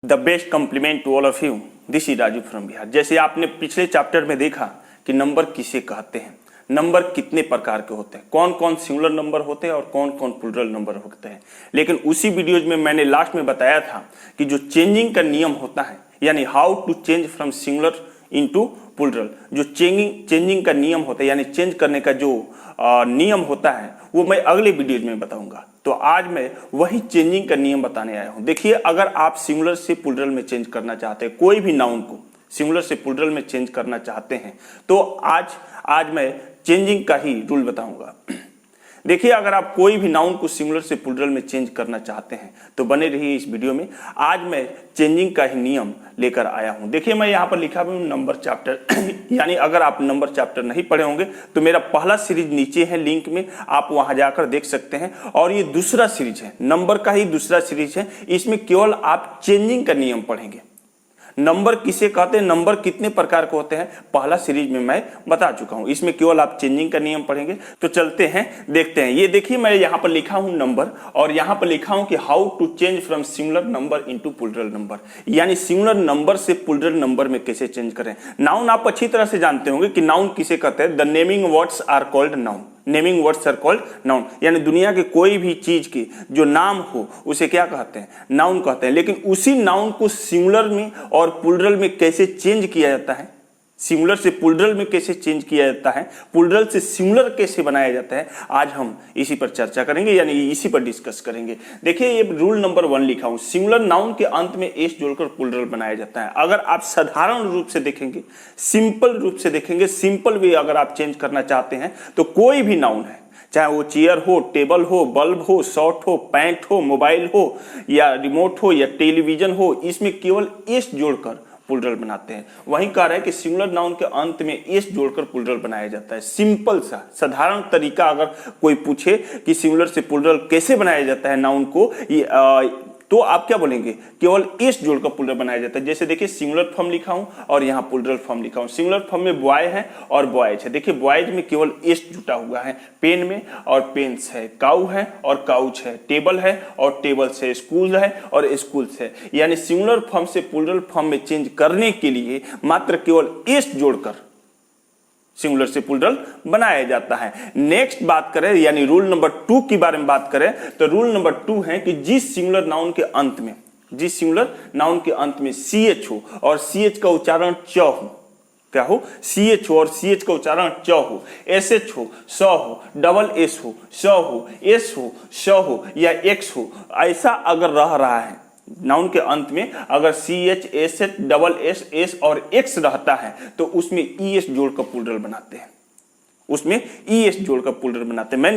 The best compliment to all of you, this is Raju from Bihar. जैसे आपने पिछले chapter में देखा कि नंबर किसे कहते हैं, नंबर कितने प्रकार के होते हैं, कौन कौन सिंगुलर नंबर होते हैं और कौन कौन प्लूरल नंबर होते हैं। लेकिन उसी वीडियोज में मैंने लास्ट में बताया था कि जो चेंजिंग का नियम होता है, यानी how to change from singular into plural, जो चेंजिंग का नियम होता है यानी चेंज करने का जो नियम होता है वो मैं अगले वीडियो में बताऊंगा। तो आज मैं वही चेंजिंग का नियम बताने आया हूं। देखिए, अगर आप सिंगुलर से प्लूरल में चेंज करना चाहते हैं, कोई भी नाउन को सिंगुलर से प्लूरल में चेंज करना चाहते हैं, तो आज मैं चेंजिंग का ही रूल बताऊंगा। देखिए, अगर आप कोई भी नाउन को सिंगुलर से प्लूरल में चेंज करना चाहते हैं तो बने रहिए इस वीडियो में। आज मैं चेंजिंग का ही नियम लेकर आया हूं। देखिए, मैं यहाँ पर लिखा हुआ हूं नंबर चैप्टर यानी अगर आप नंबर चैप्टर नहीं पढ़े होंगे तो मेरा पहला सीरीज नीचे है लिंक में, आप वहां जाकर देख सकते हैं। और ये दूसरा सीरीज है, नंबर का ही दूसरा सीरीज है। इसमें केवल आप चेंजिंग का नियम पढ़ेंगे। नंबर किसे कहते हैं, नंबर कितने प्रकार के होते हैं, पहला सीरीज में मैं बता चुका हूं। इसमें केवल आप चेंजिंग का नियम पढ़ेंगे। तो चलते हैं, देखते हैं। ये देखिए, मैं यहां पर लिखा हूं नंबर और यहां पर लिखा हूं कि how to change from singular number into plural number, यानी सिंगुलर नंबर से प्लूरल नंबर में कैसे चेंज करें। नाउन आप अच्छी तरह से जानते होंगे कि नाउन किसे कहते हैं। The naming words are called noun, naming words are called noun, यानी दुनिया के कोई भी चीज के जो नाम हो उसे क्या कहते हैं, नाउन कहते हैं। लेकिन उसी नाउन को सिंगुलर में और प्लूरल में कैसे चेंज किया जाता है, सिंगुलर से प्लूरल में कैसे चेंज किया जाता है, प्लूरल से सिंगुलर कैसे बनाया जाता है, आज हम इसी पर चर्चा करेंगे, यानी इसी पर डिस्कस करेंगे। देखिए, ये रूल नंबर 1 लिखा हूं, सिंगुलर नाउन के अंत में एस जोड़कर प्लूरल बनाया जाता है। अगर आप साधारण रूप से देखेंगे, सिंपल रूप से देखेंगे, सिंपल वे अगर आप चेंज करना चाहते हैं तो कोई भी नाउन है, चाहे वो चेयर हो, टेबल हो, बल्ब हो, शॉर्ट हो, पैंट हो, मोबाइल हो या रिमोट हो या टेलीविजन हो, इसमें केवल एस जोड़कर प्लूरल बनाते हैं। वहीं कह रहा है कि सिंगुलर नाउन के अंत में एस जोड़कर प्लूरल बनाया जाता है। सिंपल सा साधारण तरीका अगर कोई पूछे कि सिंगुलर से प्लूरल कैसे बनाया जाता है नाउन को, तो आप क्या बोलेंगे, केवल एस जोड़कर प्लूरल बनाया जाता है। जैसे देखिए, सिंगुलर फॉर्म लिखा हूं और यहाँ प्लूरल फॉर्म लिखा हूं। सिंगुलर फॉर्म में बॉय है और बॉयज है। देखिए, बॉयज में केवल एस जुटा हुआ है, पेन में और पेन्स है, काउ है और काउच है, टेबल है और टेबल्स है, स्कूल है और स्कूल्स है। यानी सिंगुलर फॉर्म से प्लूरल फॉर्म में चेंज करने के लिए मात्र केवल एस जोड़कर सिंगुलर से प्लूरल बनाया जाता है। नेक्स्ट बात करें, यानी रूल नंबर 2 के बारे में बात करें, तो रूल नंबर 2 है कि जिस सिंगुलर नाउन के अंत में, जिस सिंगुलर नाउन के अंत में CH हो और CH का उच्चारण च हो, क्या हो, CH हो और CH का उच्चारण च हो, SH हो, स हो, डबल S हो, स हो, S हो, श हो या X हो, ऐसा अगर रह रहा है नाउन के अंत में, अगर CH, SH, double S, S और X रहता है तो उसमें ES जोड़कर प्लूरल बनाते हैं, उसमें ES जोड़कर प्लूरल बनाते हैं। मैं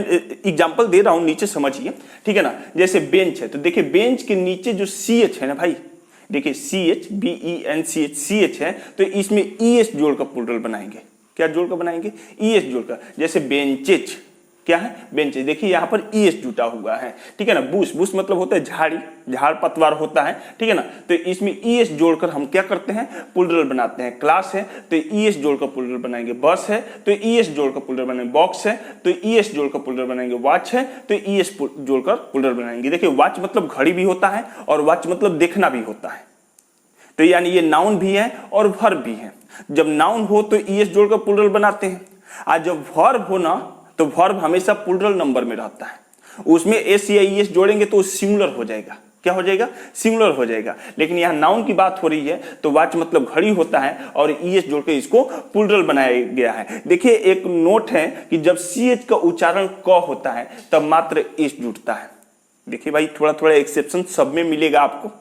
एग्जांपल दे रहा हूं, नीचे समझिए, ठीक है ना। जैसे बेंच है, तो देखिए बेंच के नीचे जो CH है ना भाई, देखिए CH, BENCH, CH है, तो इसमें ES जोड़कर प्लूरल बनाएंगे। क्या जोड़कर बनाएंगे, ES जोड़कर। जैसे बेंचेज, क्या है, बेंचेज, देखिए यहाँ पर ES जुटा हुआ है, ठीक है ना। बुश, बुश मतलब होता है झाड़ी, झाड़ पतवार होता है, ठीक है ना। तो इसमें ES जोड़कर हम क्या करते हैं, प्लूरल बनाते हैं। क्लास है तो ES जोड़कर प्लूरल बनाएंगे, बस है तो ES जोड़कर प्लूरल बनाएंगे, बॉक्स है तो ES जोड़कर प्लूरल बनाएंगे, वॉच है तो ES जोड़कर प्लूरल बनाएंगे। देखिए, वॉच मतलब घड़ी भी होता है और वॉच मतलब देखना भी होता है। तो यानी ये नाउन भी है और वर्ब भी है। जब नाउन हो तो ES जोड़कर प्लूरल बनाते हैं, और जब वर्ब हो ना तो वर्ब हमेशा प्लूरल नंबर में रहता है। उसमें एस या ES जोड़ेंगे तो सिंगुलर हो जाएगा। क्या हो जाएगा, सिंगुलर हो जाएगा। लेकिन यहाँ नाउन की बात हो रही है तो वॉच मतलब घड़ी होता है और ES जोड़कर इसको प्लूरल बनाया गया है। देखिए, एक नोट है कि जब CH का उच्चारण क होता है तब मात्र एस जुटता है। देखिए भाई, थोड़ा थोड़ा एक्सेप्शन सब में मिलेगा आपको,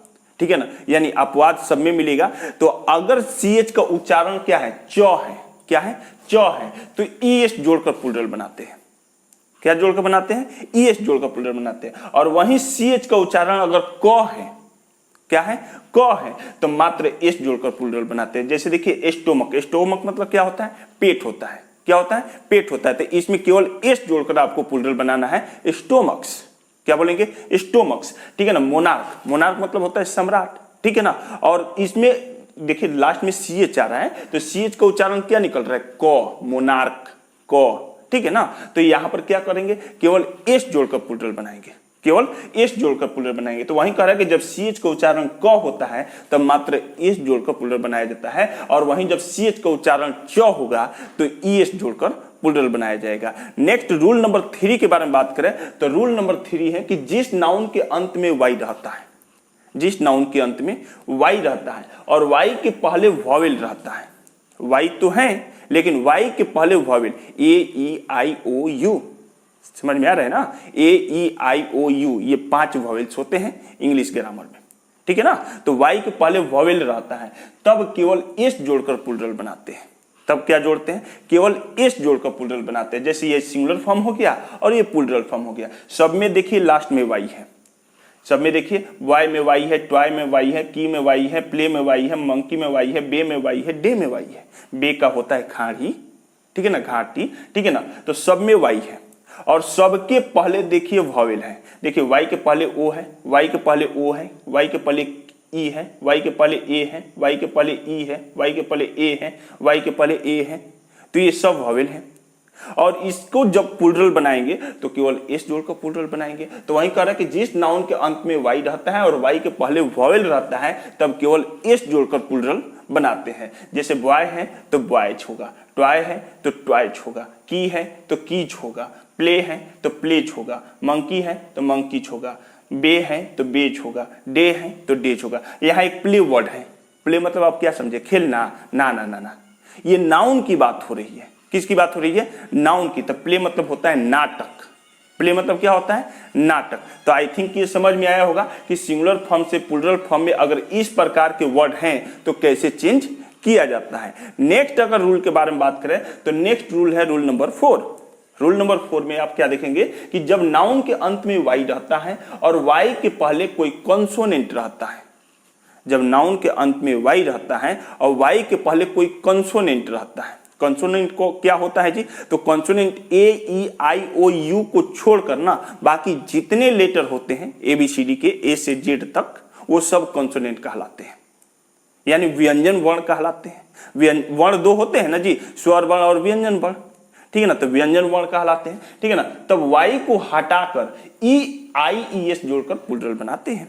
ठीक है ना, यानी अपवाद सब में मिलेगा। तो अगर CH का उच्चारण क्या है, च है, क्या है, च है, तो ES जोड़कर प्लूरल बनाते हैं। क्या जोड़कर बनाते हैं, ES जोड़कर प्लूरल बनाते हैं। और वहीं CH का उच्चारण अगर क है, क्या है, क है, तो मात्र S जोड़कर प्लूरल बनाते हैं। जैसे देखिए, स्टोमक, स्टोमक मतलब क्या होता है, पेट होता है, क्या होता है, पेट होता है। तो इसमें केवल S जोड़कर आपको प्लूरल बनाना है, स्टोमक्स। क्या बोलेंगे, स्टोमक्स, ठीक है ना। मोनार्क, मोनार्क मतलब होता है सम्राट, ठीक है ना। और इसमें देखिए लास्ट में CH आ रहा है तो CH का उच्चारण क्या निकल रहा है, क, मोनार्क, क, ठीक है ना। तो यहां पर क्या करेंगे, केवल एस जोड़कर प्लूरल बनाएंगे। केवल एस जोड़कर प्लूरल बनाएंगे। तो वहीं कह रहा है कि जब CH का उच्चारण क होता है तब मात्र एस जोड़कर प्लूरल बनाया जाता है, और वहीं जब CH का उच्चारण च होगा तो ES जोड़कर प्लूरल बनाया जाएगा। नेक्स्ट रूल नंबर 3 के बारे में बात करें तो रूल नंबर 3 है कि जिस नाउन के अंत में वाई रहता है, जिस नाउन के अंत में वाई रहता है और वाई के पहले वॉवेल रहता है, वाई तो है लेकिन वाई के पहले वॉवेल AEIOU, समझ में आ रहा है ना, AEIOU ये 5 वॉवेल्स होते हैं इंग्लिश ग्रामर में, ठीक है ना। तो वाई के पहले वॉवेल रहता है तब केवल एस जोड़कर प्लूरल बनाते हैं। तब क्या जोड़ते हैं? केवल एस जोड़कर प्लूरल बनाते हैं। जैसे ये सिंगुलर फॉर्म हो गया और ये प्लूरल फॉर्म हो गया। सब में देखिए लास्ट में वाई है, सब में देखिए वाई में वाई है, ट्वाई में वाई है, की में वाई है, प्ले में वाई है, मंकी में वाई है, बे में वाई है, डे में वाई है। बे का होता है खाड़ी, ठीक है ना, घाटी, ठीक है ना। तो सब में वाई है और सबके पहले देखिए वॉवेल है। देखिए वाई के पहले ओ है, वाई के पहले ओ है, वाई के पहले ई है, वाई के पहले ए है, वाई के पहले ई है, वाई के पहले ए है, वाई के पहले ए है। तो ये सब वॉवेल है और इसको जब प्लूरल बनाएंगे तो केवल एस जोड़कर प्लूरल बनाएंगे। तो वहीं कह रहा है कि जिस नाउन के अंत में वाई रहता है और वाई के पहले वॉवेल रहता है तब केवल एस जोड़कर प्लूरल बनाते हैं। जैसे बॉय है तो बॉयज होगा, टॉय है तो टॉयज होगा, की है तो कीज होगा, प्ले है तो प्लेज होगा, मंकी है तो मंकीज होगा, बे है तो बेज होगा, डे है तो डेज होगा। यहाँ एक प्ले वर्ड है। प्ले मतलब आप क्या समझे? खेलना? ना ना ना ना, ये नाउन की बात हो रही है। किसकी बात हो रही है? नाउन की। तो प्ले मतलब होता है नाटक। प्ले मतलब क्या होता है? नाटक। तो आई थिंक ये समझ में आया होगा कि सिंगुलर फॉर्म से प्लूरल फॉर्म में अगर इस प्रकार के वर्ड हैं तो कैसे चेंज किया जाता है। नेक्स्ट अगर रूल के बारे में बात करें तो नेक्स्ट रूल है रूल नंबर 4। रूल नंबर 4 में आप क्या देखेंगे कि जब नाउन के अंत में वाई रहता है और वाई के पहले कोई कंसोनेंट रहता है, जब नाउन के अंत में वाई रहता है और वाई के पहले कोई कंसोनेंट रहता है, कंसोनेंट को क्या होता है जी? तो कंसोनेंट AEIOU को छोड़कर ना बाकी जितने लेटर होते हैं ABCD के A से Z तक वो सब कंसोनेंट कहलाते हैं, यानी व्यंजन वर्ण कहलाते हैं। वर्ण 2 होते हैं ना जी, स्वर वर्ण और व्यंजन वर्ण, ठीक है ना। तो व्यंजन वर्ण कहलाते हैं, ठीक है ना। तब वाई को हटाकर EIES जोड़कर प्लूरल बनाते हैं।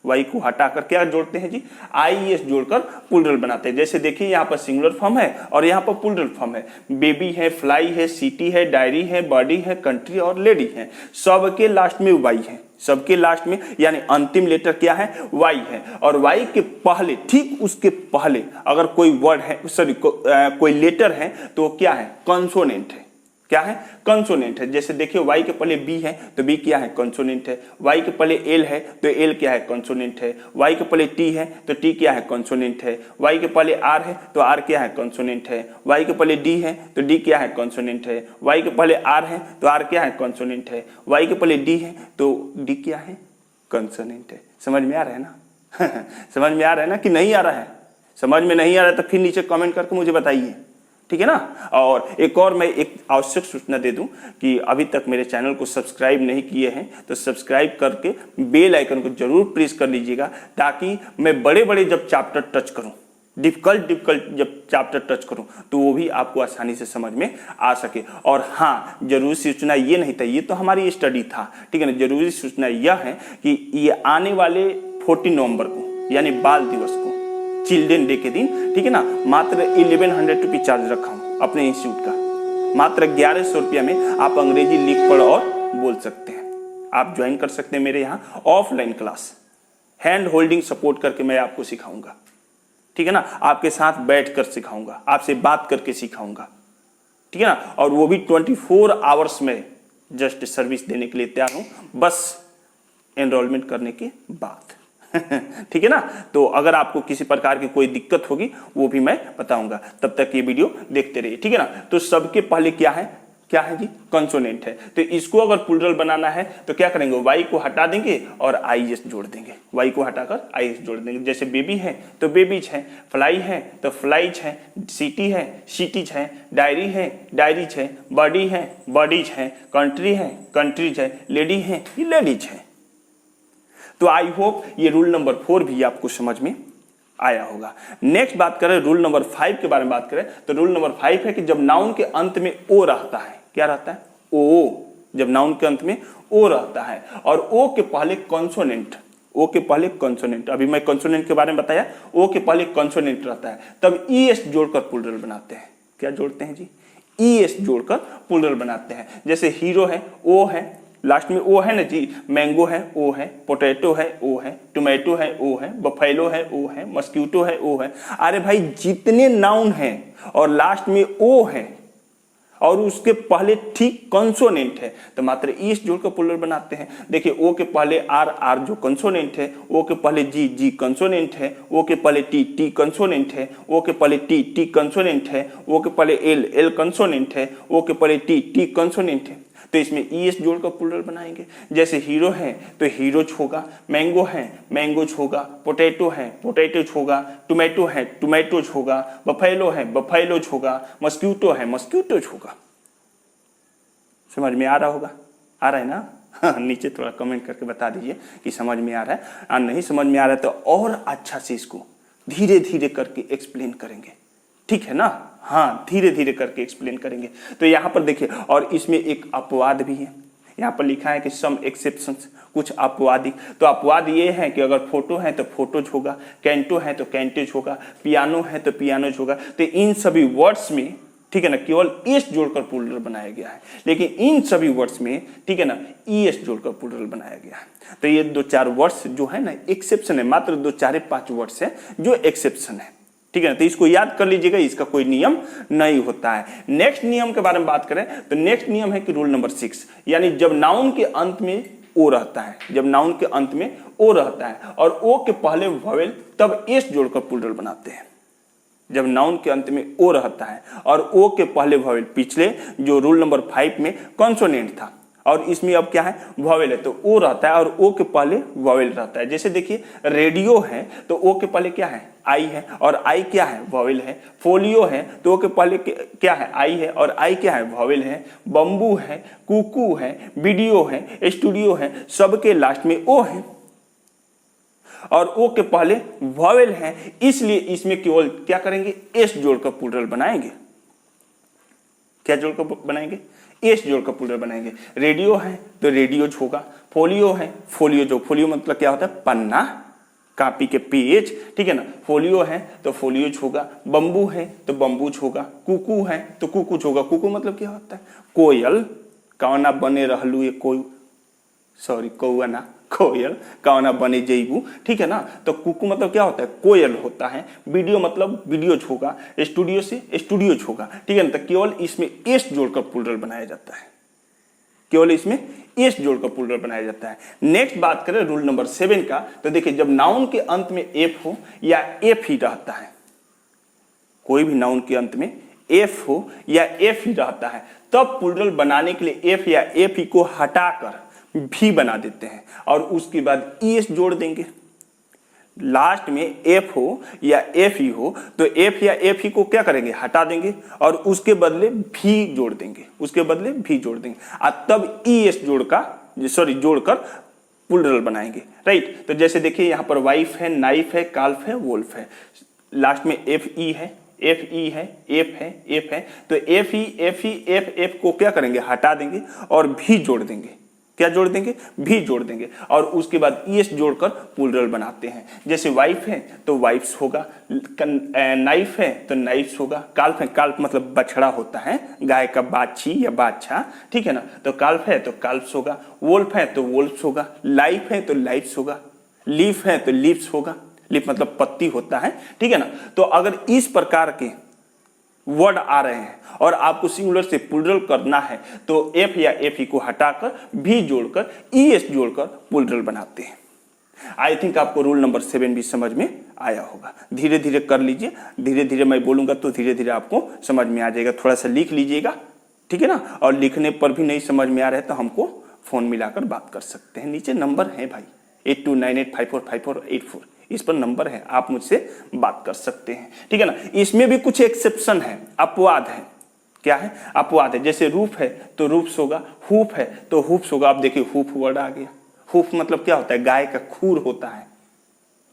वाई को हटाकर क्या जोड़ते हैं जी? IES जोड़कर प्लूरल बनाते हैं। जैसे देखिए यहाँ पर सिंगुलर फॉर्म है और यहाँ पर प्लूरल फॉर्म है। बेबी है, फ्लाई है, सिटी है, डायरी है, बॉडी है, कंट्री और लेडी है। सबके लास्ट में वाई है, सबके लास्ट में, यानी अंतिम लेटर क्या है? वाई है। और वाई के पहले, ठीक उसके पहले अगर कोई वर्ड है, सॉरी कोई लेटर है तो क्या है? कंसोनेंट है। क्या है? कंसोनेंट है। जैसे देखिए वाई के पहले बी है तो बी क्या है? कंसोनेंट है। वाई के पहले एल है तो एल क्या है? कंसोनेंट है। वाई के पहले टी है तो टी क्या है? कंसोनेंट है। वाई के पहले आर है तो आर क्या है? कंसोनेंट है। वाई के पहले डी है तो डी क्या है? कंसोनेंट है। वाई के पहले आर है तो आर क्या है? कंसोनेंट है। वाई के पहले डी है तो डी क्या है? कंसोनेंट है। समझ में आ रहा है ना? समझ में आ रहा है ना कि नहीं आ रहा है? समझ में नहीं आ रहा है तो फिर नीचे कमेंट करके मुझे बताइए, ठीक है ना। और एक और मैं एक आवश्यक सूचना दे दूं कि अभी तक मेरे चैनल को सब्सक्राइब नहीं किए हैं तो सब्सक्राइब करके बेल आइकन को जरूर प्रेस कर लीजिएगा, ताकि मैं बड़े बड़े जब चैप्टर टच करूं, डिफिकल्ट जब चैप्टर टच करूं तो वो भी आपको आसानी से समझ में आ सके। और हाँ, जरूरी सूचना ये नहीं था, ये तो हमारी स्टडी था, ठीक है ना। जरूरी सूचना यह है कि ये आने वाले 14 नवंबर को यानी बाल दिवस को, चिल्ड्रन डे के दिन, ठीक है ना, मात्र 1100 रुपये चार्ज रखा हूँ अपने इंस्टीट्यूट का। मात्र 1100 रुपया में आप अंग्रेजी लिख पढ़ और बोल सकते हैं। आप ज्वाइन कर सकते हैं मेरे यहाँ offline class, hand holding support करके मैं आपको सिखाऊंगा, ठीक है ना। आपके साथ बैठ कर सिखाऊंगा, आपसे बात करके सिखाऊंगा, ठीक है ना। और वो भी 24 आवर्स में जस्ट सर्विस देने के लिए तैयार हूँ, बस एनरोलमेंट करने के बाद। ठीक है ना। तो अगर आपको किसी प्रकार की कोई दिक्कत होगी वो भी मैं बताऊंगा, तब तक ये वीडियो देखते रहिए, ठीक है ना। तो सबके पहले क्या है? क्या है जी? कंसोनेंट है। तो इसको अगर प्लूरल बनाना है तो क्या करेंगे? वाई को हटा देंगे और IES जोड़ देंगे। वाई को हटाकर IES जोड़ देंगे। जैसे बेबी है तो बेबीज है, फ्लाई है तो फ्लाइज है, सिटी है सिटीज है, डायरी है डायरीज है, बॉडी है बॉडीज है, कंट्री है कंट्रीज है, लेडी है ये लेडीज है। तो आई होप ये रूल नंबर 4 भी आपको समझ में आया होगा। नेक्स्ट बात करें रूल नंबर 5 के बारे में बात करें तो रूल नंबर 5 है कि जब नाउन के अंत में ओ रहता है, क्या रहता है? ओ, जब नाउन के अंत में ओ रहता है और ओ के पहले कॉन्सोनेंट, ओ के पहले कॉन्सोनेंट, अभी मैं कॉन्सोनेंट के बारे में बताया, ओ के पहले कॉन्सोनेंट रहता है, तब ईएस जोड़कर प्लूरल बनाते हैं। क्या जोड़ते हैं जी? ईएस जोड़कर प्लूरल बनाते हैं। जैसे हीरो है, ओ है, लास्ट में ओ है ना जी, मैंगो है, ओ है, पोटैटो है, ओ है, टोमेटो है, ओ है, बफेलो है, ओ है, मस्कीटो है, ओ है। अरे भाई जितने नाउन हैं और लास्ट में ओ है और उसके पहले ठीक कंसोनेंट है तो मात्र ईएस जोड़कर प्लूरल बनाते हैं। देखिए ओ के पहले आर, आर जो कंसोनेंट है, ओ के पहले जी, जी कंसोनेंट है, ओ के पहले टी, टी कंसोनेंट है, ओ के पहले टी, टी कंसोनेंट है, ओ के पहले एल, एल कंसोनेंट है, ओ के पहले टी, टी कंसोनेंट है, तो इसमें ईएस जोड़कर प्लूरल बनाएंगे। जैसे हीरो है तो हीरोज होगा, मैंगो है मैंगोज होगा, पोटैटो है पोटैटोज होगा, टोमेटो है टोमेटोज होगा, बफेलो है बफेलोज होगा, मस्कीटो है मस्कीटोज होगा। समझ में आ रहा होगा? आ रहा है ना? हाँ, नीचे थोड़ा कमेंट करके बता दीजिए कि समझ में आ रहा है। और नहीं समझ में आ रहा है तो और अच्छा से इसको धीरे धीरे करके एक्सप्लेन करेंगे, ठीक है ना? हाँ, धीरे धीरे करके एक्सप्लेन करेंगे। तो यहाँ पर देखिए, और इसमें एक अपवाद भी है, यहाँ पर लिखा है कि सम एक्सेप्शंस, कुछ अपवादी। तो अपवाद ये है कि अगर फोटो है तो फोटोज होगा, कैंटो है तो कैंटेज होगा, पियानो है तो पियानोज होगा। तो इन सभी वर्ड्स में, ठीक है ना, केवल एस जोड़कर प्लूरल बनाया गया है, लेकिन इन सभी वर्ड्स में, ठीक है ना, ईएस जोड़कर प्लूरल बनाया गया है। तो ये 2-4 वर्ड्स जो है ना एक्सेप्शन है, मात्र 2-4-5 वर्ड्स है जो एक्सेप्शन है, ठीक है ना। तो इसको याद कर लीजिएगा, इसका कोई नियम नहीं होता है। नेक्स्ट नियम के बारे में बात करें तो नेक्स्ट नियम है कि रूल नंबर 6, यानी जब नाउन के अंत में ओ रहता है, जब नाउन के अंत में ओ रहता है और ओ के पहले वॉवेल, तब एस जोड़कर प्लूरल बनाते हैं। जब नाउन के अंत में ओ रहता है और ओ के पहले वॉवेल, पिछले जो रूल नंबर 5 में कॉन्सोनेंट था और इसमें अब क्या है, वॉवेल है, तो ओ रहता है और ओ के पहले वॉवेल रहता है। जैसे देखिए रेडियो है तो ओ के पहले क्या है, आई है और आई क्या है, वॉवेल है। फोलियो है तो ओ के पहले क्या है, आई है और आई क्या है, वॉवेल है। बम्बू है, कुकू है, वीडियो है, स्टूडियो है, सबके लास्ट में ओ है और ओ के पहले वॉवेल है, इसलिए इसमें केवल क्या करेंगे, एस जोड़कर प्लूरल बनाएंगे। क्या जोड़कर बनाएंगे, एस जोड़कर प्लूरल बनाएंगे। रेडियो है तो रेडियोज होगा, फोलियो है फोलियो, जो फोलियो मतलब क्या होता है, पन्ना, कॉपी के पेज, ठीक है ना। फोलियो है तो फोलियोज होगा, बम्बू है तो बम्बूज होगा, कुकू है तो कुकुज होगा। कुकू मतलब क्या होता है, कोयल, कौना बने रहलू ये कोई, सॉरी कौआ ना, कोयल कौना बने जईबू, ठीक है ना। तो कुकू मतलब क्या होता है, कोयल होता है। वीडियो मतलब वीडियोज होगा, स्टूडियो से स्टूडियोज होगा, ठीक है ना। तो केवल इसमें एस जोड़कर प्लूरल बनाया जाता है, केवल इसमें एस जोड़कर प्लूरल बनाया जाता है। नेक्स्ट बात करें रूल नंबर 7 का, तो देखिए जब नाउन के अंत में एफ हो या एफ ही रहता है, कोई भी नाउन के अंत में एफ हो या एफ ही रहता है, तब प्लूरल बनाने के लिए एफ या एफ ही को हटाकर भी बना देते हैं और उसके बाद ईएस जोड़ देंगे। लास्ट में एफ हो या एफ ही हो तो एफ या एफ ही को क्या करेंगे, हटा देंगे और उसके बदले भी जोड़ देंगे, उसके बदले भी जोड़ देंगे और तब ईएस जोड़कर प्लूरल बनाएंगे, राइट। तो जैसे देखिए यहाँ पर वाइफ है, नाइफ है, काल्फ है, वोल्फ है, लास्ट में एफ ई है, एफ ई है, एफ है, एफ है, तो एफ ही एफ एफ को क्या करेंगे, हटा देंगे और भी जोड़ देंगे। क्या जोड़ देंगे, भी जोड़ देंगे और उसके बाद ईएस जोड़कर प्लूरल बनाते हैं। जैसे वाइफ है तो वाइफ्स होगा, नाइफ है तो नाइफ्स होगा, काल्फ है, काल्फ मतलब बछड़ा होता है, गाय का बाछी या बाछा, ठीक है ना। तो काल्फ है तो काल्फ्स होगा, वोल्फ है तो वोल्फ्स होगा, लाइफ है तो लाइफ्स होगा, लीफ है तो लीव्स होगा, लीफ मतलब पत्ती होता है, ठीक है ना। तो अगर इस प्रकार के वर्ड आ रहे हैं और आपको सिंगुलर से प्लूरल करना है तो एफ या एफ ही को हटाकर भी जोड़कर ईएस जोड़कर प्लूरल बनाते हैं। आई थिंक आपको रूल नंबर 7 भी समझ में आया होगा। धीरे धीरे कर लीजिए, धीरे धीरे मैं बोलूंगा तो धीरे धीरे आपको समझ में आ जाएगा। थोड़ा सा लिख लीजिएगा, ठीक है ना। और लिखने पर भी नहीं समझ में आ रहा है तो हमको फोन मिलाकर बात कर सकते हैं। नीचे नंबर है भाई 8298545484, इस पर नंबर है, आप मुझसे बात कर सकते हैं, ठीक है ना। इसमें भी कुछ एक्सेप्शन है, अपवाद है। क्या है, अपवाद है। जैसे रूफ है तो रूफ्स होगा, हुप है तो हुप्स होगा। आप देखिए हुप वर्ड आ गया। हुप मतलब क्या होता है, गाय का खूर होता है,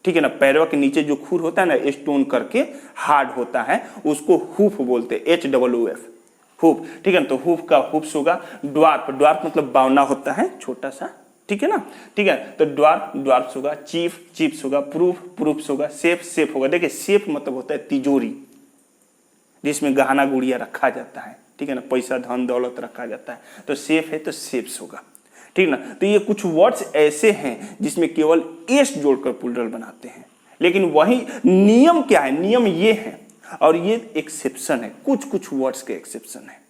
ठीक है ना। पैरों के नीचे जो खूर होता है ना, स्टोन करके हार्ड होता है, उसको हुप बोलते हैं, HOOF, हुफ, ठीक है ना। तो हुफ का हुफ्स होगा। ड्वार्फ, ड्वार्फ मतलब बावना होता है, छोटा सा, ठीक है ना, ठीक है। तो ड्वार्फ, ड्वार्फ्स होगा। चीफ, चीफ्स होगा। प्रूफ, प्रूफ्स होगा। सेफ, सेफ होगा। देखिए सेफ मतलब होता है तिजोरी, जिसमें गहना गुड़िया रखा जाता है, ठीक है ना, पैसा धन दौलत रखा जाता है। तो सेफ है तो सेफ्स होगा, ठीक ना। तो ये कुछ वर्ड्स ऐसे हैं जिसमें केवल एस जोड़कर प्लूरल बनाते हैं, लेकिन वही नियम क्या है, नियम ये है और ये एक्सेप्शन है, कुछ कुछ वर्ड्स के एक्सेप्शन है।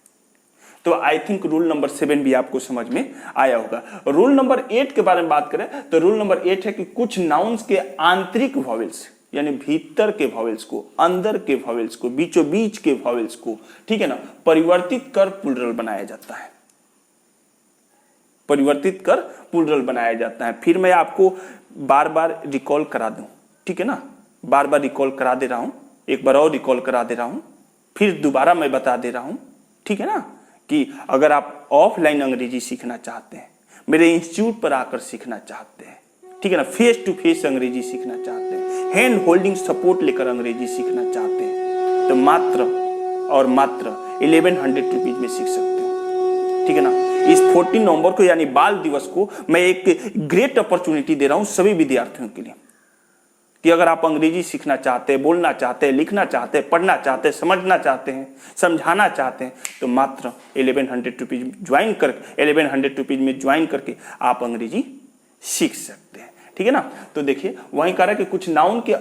तो आई थिंक रूल नंबर 7 भी आपको समझ में आया होगा। रूल नंबर 8 के बारे में बात करें तो रूल नंबर 8 है कि कुछ नाउन्स के आंतरिक वॉवेल्स, यानी भीतर के वॉवेल्स को, अंदर के वॉवेल्स को, बीचों बीच के वॉवेल्स को, ठीक है ना, परिवर्तित कर प्लूरल बनाया जाता है, परिवर्तित कर प्लूरल बनाया जाता है। फिर मैं आपको बार बार रिकॉल करा दूं, ठीक है ना, बार बार रिकॉल करा दे रहा हूं, एक बार और रिकॉल करा दे रहा हूं, फिर दोबारा मैं बता दे रहा हूं, ठीक है ना, कि अगर आप ऑफलाइन अंग्रेजी सीखना चाहते हैं, मेरे इंस्टीट्यूट पर आकर सीखना चाहते हैं, ठीक है ना, फेस टू फेस अंग्रेजी सीखना चाहते हैं, हैंड होल्डिंग सपोर्ट लेकर अंग्रेजी सीखना चाहते हैं, तो मात्र और मात्र 1100 रुपीज में सीख सकते हो, ठीक है ना। इस 14 नवंबर को यानी बाल दिवस को मैं एक ग्रेट अपॉर्चुनिटी दे रहा हूं सभी विद्यार्थियों के लिए कि अगर आप अंग्रेजी सीखना चाहते हैं, बोलना चाहते हैं, लिखना चाहते हैं, पढ़ना चाहते हैं, समझना चाहते हैं, समझाना चाहते हैं, तो मात्र 1100 रुपीज ज्वाइन कर 1100 रुपीज में ज्वाइन करके आप अंग्रेजी सीख सकते हैं, ठीक है ना। तो देखिए वहीं कह रहा है कि कुछ नाउन के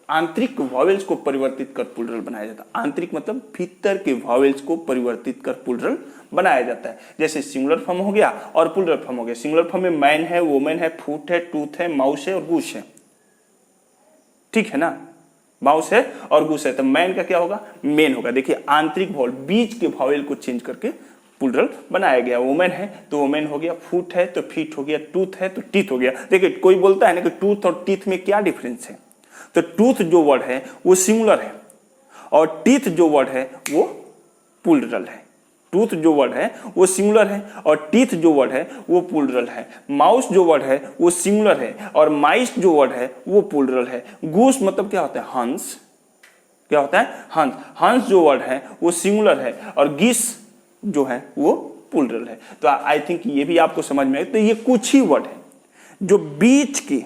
आंतरिक वॉवेल्स को परिवर्तित कर प्लूरल बनाया जाता है। आंतरिक मतलब भीतर के वॉवेल्स को परिवर्तित कर प्लूरल बनाया जाता है। जैसे सिंगुलर फॉर्म हो गया और प्लूरल फॉर्म हो गया। सिंगुलर फॉर्म में मैन है, वुमेन है, फूट है, टूथ है, माउस है और गूस है, ठीक है ना, माउस है और गूस है। तो मैन का क्या होगा, मेन होगा। देखिए आंतरिक वॉवेल, बीच के वॉवेल को चेंज करके प्लूरल बनाया गया। वुमेन है तो वुमेन हो गया, फूट है तो फीट हो गया, टूथ है तो टीथ हो गया। देखिए कोई बोलता है ना कि टूथ और टीथ में क्या डिफरेंस है, तो टूथ जो वर्ड है वो सिंगुलर है और टीथ जो वर्ड है वो प्लूरल है। टूथ जो वर्ड है वो सिंगुलर है और टीथ जो वर्ड है वो प्लूरल है। माउस जो वर्ड है वो सिंगुलर है और माइस जो वर्ड है वो प्लूरल है। गूस मतलब क्या होता है, हंस, क्या होता है, हंस। हंस जो वर्ड है वो सिंगुलर है और गीस जो है वो प्लूरल है। तो आई थिंक ये भी आपको समझ में आए। तो ये कुछ ही वर्ड है जो बीच के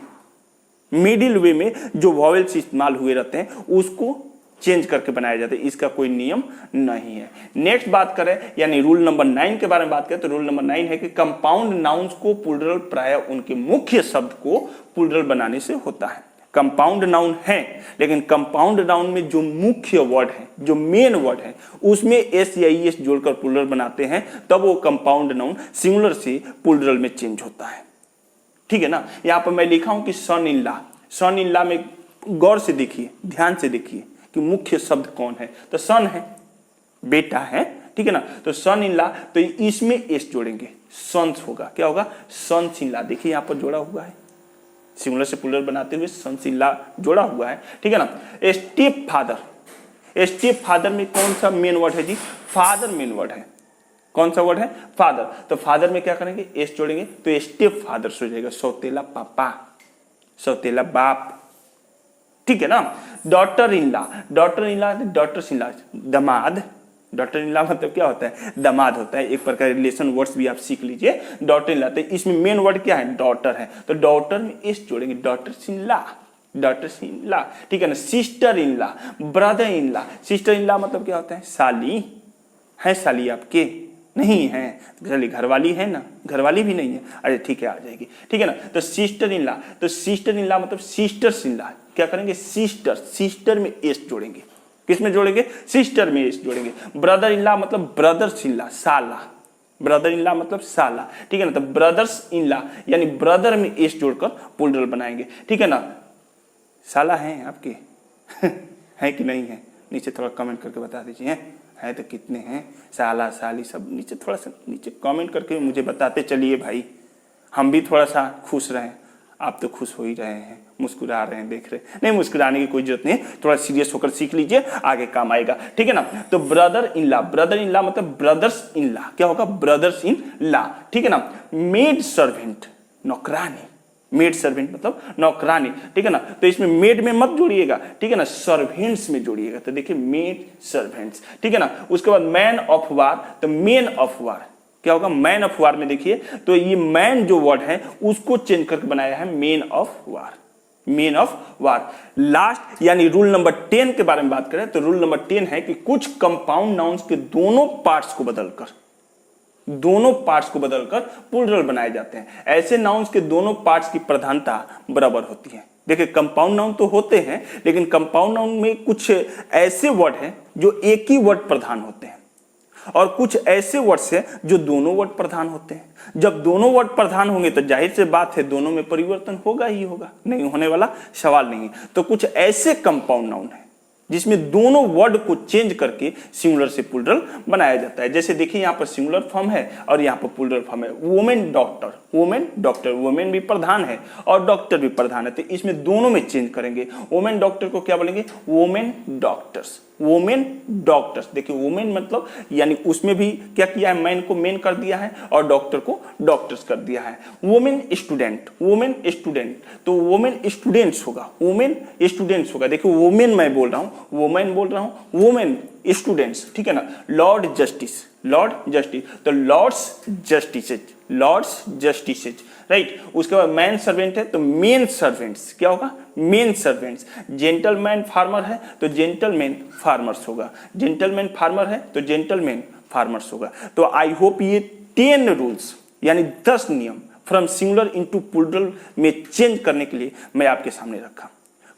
मिडिल वे में जो वॉवेल्स इस्तेमाल हुए रहते हैं उसको चेंज करके बनाया जाता है, इसका कोई नियम नहीं है। नेक्स्ट बात करें यानी रूल नंबर 9 के बारे में बात करें तो रूल नंबर 9 है कि कंपाउंड नाउन्स को प्लूरल प्राय उनके मुख्य शब्द को प्लूरल बनाने से होता है। कंपाउंड नाउन है लेकिन कंपाउंड नाउन में जो मुख्य वर्ड है, जो मेन वर्ड है, उसमें एस या ईएस जोड़कर प्लूरल बनाते हैं, तब वो कंपाउंड नाउन सिंगुलर से प्लूरल में चेंज होता है, ठीक है ना। यहां पर मैं लिखा हूं कि सन in law, sun in law में गौर से देखिए, ध्यान से देखिए कि मुख्य शब्द कौन है, तो सन है, बेटा है, ठीक है ना। तो सन इन लॉ, तो इसमें एस जोड़ेंगे, सन्स होगा, क्या होगा, सन्स इन लॉ। देखिए यहां पर जोड़ा हुआ है, सिंगुलर से प्लूरल बनाते हुए सन्स इन लॉ जोड़ा हुआ है, ठीक है ना। स्टेप फादर, स्टेप फादर में कौन सा मेन वर्ड है जी, फादर मेन वर्ड है। कौन सा वर्ड है, फादर। तो फादर में क्या करेंगे, एस जोड़ेंगे तो स्टेप फादर हो जाएगा, सौतेला पापा, सौतेला बाप, ठीक है ना। Daughter in law, daughter in law, daughter in law दामाद, डॉटर इन लॉ मतलब क्या होता है, दामाद होता है। एक प्रकार रिलेशन वर्ड्स भी आप सीख लीजिए। डॉटर इन लॉ, तो इसमें मेन वर्ड क्या है, डॉटर है, तो डॉटर में एस जोड़ेंगे, daughter in law, daughter in law, ठीक है ना। Sister in law, brother in law, sister in law मतलब क्या होता है, साली है, साली आपके नहीं है, चलिए घरवाली है ना, घरवाली भी नहीं है, अरे ठीक है आ जाएगी, ठीक है ना। तो सिस्टर इन लॉ, तो सिस्टर इन लॉ मतलब सिस्टर्स इन लॉ, क्या करेंगे, सिस्टर, सिस्टर में एस जोड़ेंगे, किसमें जोड़ेंगे, सिस्टर में एस जोड़ेंगे। ब्रदर इन लॉ मतलब ब्रदर्स इन लॉ, साला, ब्रदर इन लॉ मतलब साला, ठीक है ना। तो ब्रदर्स इन लॉ यानी ब्रदर में एस जोड़कर प्लूरल बनाएंगे, ठीक है ना। साला हैं आपके हैं कि नहीं है, नीचे थोड़ा कमेंट करके बता दीजिए, है तो कितने हैं, साला साली सब नीचे थोड़ा सा नीचे कमेंट करके मुझे बताते चलिए भाई, हम भी थोड़ा सा खुश रहें। आप तो खुश हो ही रहे हैं, मुस्कुरा रहे हैं, देख रहे हैं, नहीं मुस्कुराने की कोई जरूरत नहीं, थोड़ा सीरियस होकर सीख लीजिए, आगे काम आएगा, ठीक है ना। तो brother in law, brother in law मतलब ब्रदर्स इन लॉ, क्या होगा, ब्रदर्स इन लॉ, ठीक है ना। मेड सर्वेंट, नौकरानी, मेड सर्वेंट मतलब नौकरानी, ठीक है ना। तो इसमें मेड में मत जोड़िएगा, ठीक है ना, सर्वेंट्स में जोड़िएगा। तो देखिए मेड सर्वेंट्स, ठीक है ना। उसके बाद मैन ऑफ वार, तो मैन ऑफ वार क्या होगा, मैन ऑफ वार में देखिए तो ये मैन जो वर्ड है उसको चेंज करके बनाया है man of war, man of war. Last यानी रूल नंबर 10 के बारे में बात करें तो रूल नंबर 10 है कि कुछ कंपाउंड नाउन्स के दोनों पार्ट्स को बदलकर प्लूरल बनाए जाते हैं। ऐसे नाउन्स के दोनों पार्ट्स की प्रधानता बराबर होती है। देखिए कंपाउंड नाउन तो होते हैं, लेकिन कंपाउंड नाउन में कुछ ऐसे वर्ड हैं जो एक ही वर्ड प्रधान होते हैं और कुछ ऐसे वर्ड्स हैं जो दोनों वर्ड प्रधान होते हैं। जब दोनों वर्ड प्रधान होंगे तो जाहिर से बात है दोनों में परिवर्तन होगा ही होगा, नहीं होने वाला सवाल नहीं है। तो कुछ ऐसे कंपाउंड नाउन है जिसमें दोनों वर्ड को चेंज करके सिंगुलर से प्लूरल बनाया जाता है। जैसे देखिए यहाँ पर सिंगुलर फॉर्म है और यहाँ पर प्लूरल फॉर्म है। Women doctor, women doctor, women भी प्रधान है और डॉक्टर भी प्रधान है, तो इसमें दोनों में चेंज करेंगे। वुमेन डॉक्टर को क्या बोलेंगे, वुमेन डॉक्टर्स, वुमेन डॉक्टर्स। देखिए वुमेन मतलब यानी उसमें भी क्या किया है, मैन को मेन कर दिया है और डॉक्टर को डॉक्टर्स कर दिया है। वुमेन स्टूडेंट, वुमेन स्टूडेंट, तो वुमेन स्टूडेंट्स होगा, वुमेन स्टूडेंट्स होगा। देखिए वुमेन मैं बोल रहा हूँ, वुमेन बोल रहा हूँ, वुमेन स्टूडेंट्स, ठीक है ना। लॉर्ड जस्टिस, लॉर्ड जस्टिस, तो lords justices, lords justices, right. उसके बाद मैन सर्वेंट है तो मेन सर्वेंट्स, क्या होगा, मेन सर्वेंट्स। जेंटलमैन फार्मर है तो जेंटलमैन फार्मर्स होगा, जेंटलमैन फार्मर है तो जेंटलमैन फार्मर्स होगा। तो आई होप ये 10 रूल्स यानी 10 नियम फ्रॉम सिंगुलर इनटू प्लूरल में चेंज करने के लिए मैं आपके सामने रखा।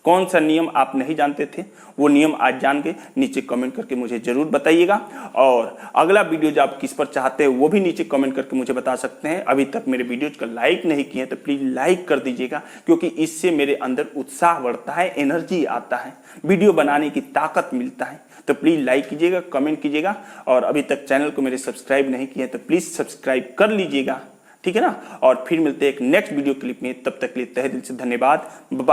कौन सा नियम आप नहीं जानते थे वो नियम आज जान के नीचे कमेंट करके मुझे जरूर बताइएगा। और अगला वीडियो जो आप किस पर चाहते हैं वो भी नीचे कमेंट करके मुझे बता सकते हैं। अभी तक मेरे वीडियोज को लाइक नहीं किए तो प्लीज लाइक कर दीजिएगा, क्योंकि इससे मेरे अंदर उत्साह बढ़ता है, एनर्जी आता है, वीडियो बनाने की ताकत मिलता है। तो प्लीज लाइक कीजिएगा, कमेंट कीजिएगा और अभी तक चैनल को मेरे सब्सक्राइब नहीं किए तो प्लीज सब्सक्राइब कर लीजिएगा, ठीक है ना। और फिर मिलते हैं एक नेक्स्ट वीडियो क्लिप में, तब तक के लिए तहे दिल से धन्यवाद। बाय।